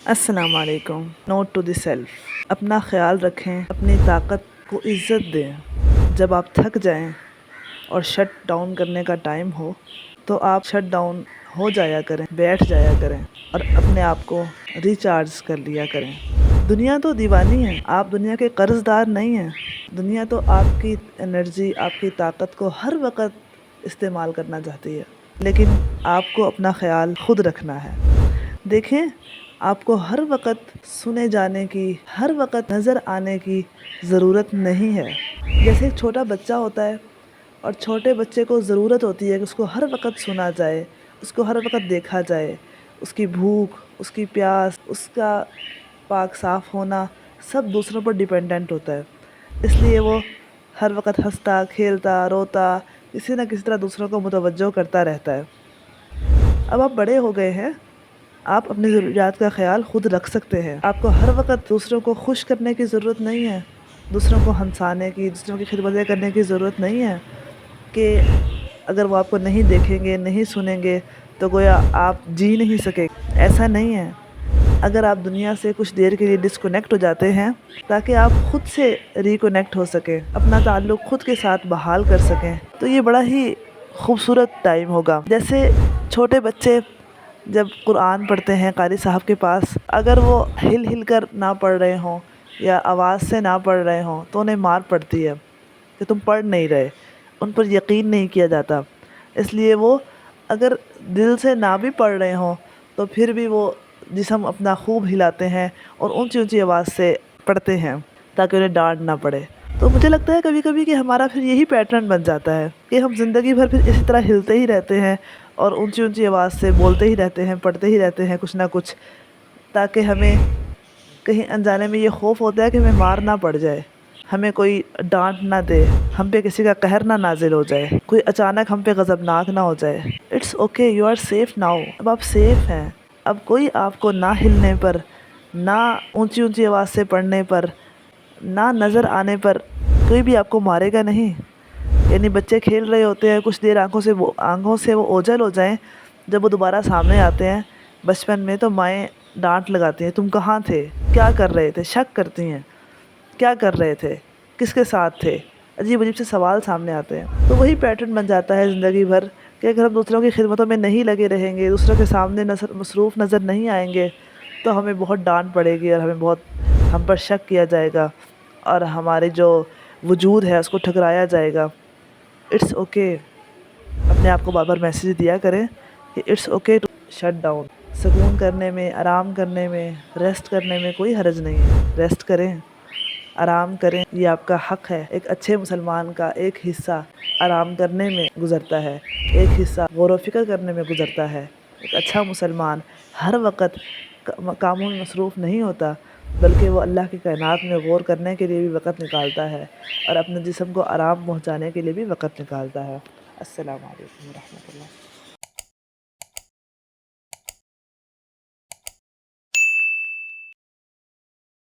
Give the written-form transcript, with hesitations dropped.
السلام علیکم۔ Note to the self, اپنا خیال رکھیں، اپنی طاقت کو عزت دیں۔ جب آپ تھک جائیں اور شٹ ڈاؤن کرنے کا ٹائم ہو تو آپ شٹ ڈاؤن ہو جایا کریں، بیٹھ جایا کریں اور اپنے آپ کو ریچارج کر لیا کریں۔ دنیا تو دیوانی ہے، آپ دنیا کے قرض دار نہیں ہیں۔ دنیا تو آپ کی انرجی، آپ کی طاقت کو ہر وقت استعمال کرنا چاہتی ہے، لیکن آپ کو اپنا خیال خود رکھنا ہے۔ دیکھیں، آپ کو ہر وقت سنے جانے کی، ہر وقت نظر آنے کی ضرورت نہیں ہے۔ جیسے ایک چھوٹا بچہ ہوتا ہے اور چھوٹے بچے کو ضرورت ہوتی ہے کہ اس کو ہر وقت سنا جائے، اس کو ہر وقت دیکھا جائے، اس کی بھوک، اس کی پیاس، اس کا پاک صاف ہونا سب دوسروں پر ڈیپینڈنٹ ہوتا ہے۔ اس لیے وہ ہر وقت ہنستا، کھیلتا، روتا، کسی نہ کسی طرح دوسروں کو متوجہ کرتا رہتا ہے۔ اب آپ بڑے ہو گئے ہیں، آپ اپنی ضروریات کا خیال خود رکھ سکتے ہیں۔ آپ کو ہر وقت دوسروں کو خوش کرنے کی ضرورت نہیں ہے، دوسروں کو ہنسانے کی، دوسروں کی خدمتیں کرنے کی ضرورت نہیں ہے کہ اگر وہ آپ کو نہیں دیکھیں گے، نہیں سنیں گے تو گویا آپ جی نہیں سکیں۔ ایسا نہیں ہے۔ اگر آپ دنیا سے کچھ دیر کے لیے ڈسکنیکٹ ہو جاتے ہیں تاکہ آپ خود سے ریکنیکٹ ہو سکیں، اپنا تعلق خود کے ساتھ بحال کر سکیں، تو یہ بڑا ہی خوبصورت ٹائم ہوگا۔ جیسے چھوٹے بچے جب قرآن پڑھتے ہیں قاری صاحب کے پاس، اگر وہ ہل ہل کر نہ پڑھ رہے ہوں یا آواز سے نہ پڑھ رہے ہوں تو انہیں مار پڑتی ہے کہ تم پڑھ نہیں رہے، ان پر یقین نہیں کیا جاتا۔ اس لیے وہ اگر دل سے نہ بھی پڑھ رہے ہوں تو پھر بھی وہ جسم اپنا خوب ہلاتے ہیں اور اونچی اونچی آواز سے پڑھتے ہیں تاکہ انہیں ڈانٹ نہ پڑے۔ تو مجھے لگتا ہے کبھی کبھی کہ ہمارا پھر یہی پیٹرن بن جاتا ہے کہ ہم زندگی بھر پھر اسی طرح ہلتے ہی رہتے ہیں اور اونچی اونچی آواز سے بولتے ہی رہتے ہیں، پڑھتے ہی رہتے ہیں کچھ نہ کچھ، تاکہ ہمیں کہیں انجانے میں یہ خوف ہوتا ہے کہ ہمیں مار نہ پڑ جائے، ہمیں کوئی ڈانٹ نہ دے، ہم پہ کسی کا قہر نہ نازل ہو جائے، کوئی اچانک ہم پہ غضبناک نہ ہو جائے۔ It's okay, you are safe now. اب آپ سیف ہیں۔ اب کوئی آپ کو نہ ہلنے پر، نہ اونچی اونچی آواز سے پڑھنے پر، نہ نظر آنے پر کوئی بھی آپ کو مارے گا نہیں۔ یعنی بچے کھیل رہے ہوتے ہیں، کچھ دیر آنکھوں سے وہ اوجھل ہو جائیں، جب وہ دوبارہ سامنے آتے ہیں بچپن میں تو مائیں ڈانٹ لگاتی ہیں، تم کہاں تھے، کیا کر رہے تھے، شک کرتی ہیں، کیا کر رہے تھے، کس کے ساتھ تھے، عجیب عجیب سے سوال سامنے آتے ہیں۔ تو وہی پیٹرن بن جاتا ہے زندگی بھر کہ اگر ہم دوسروں کی خدمتوں میں نہیں لگے رہیں گے، دوسروں کے سامنے مصروف نظر نہیں آئیں گے تو ہمیں بہت ڈانٹ پڑے گی اور ہم پر شک کیا جائے گا اور ہمارے جو وجود ہے اس کو ٹھکرایا جائے گا۔ اٹس اوکے، اپنے آپ کو بار بار میسیج دیا کریں کہ it's okay to shut down. سکون کرنے میں، آرام کرنے میں، ریسٹ کرنے میں کوئی حرج نہیں ہے۔ ریسٹ کریں، آرام کریں، یہ آپ کا حق ہے۔ ایک اچھے مسلمان کا ایک حصہ آرام کرنے میں گزرتا ہے، ایک حصہ غور و فکر کرنے میں گزرتا ہے۔ ایک اچھا مسلمان ہر وقت کاموں میں مصروف نہیں ہوتا، بلکہ وہ اللہ کی کائنات میں غور کرنے کے لیے بھی وقت نکالتا ہے اور اپنے جسم کو آرام پہنچانے کے لیے بھی وقت نکالتا ہے۔ السلام علیکم ورحمۃ اللہ۔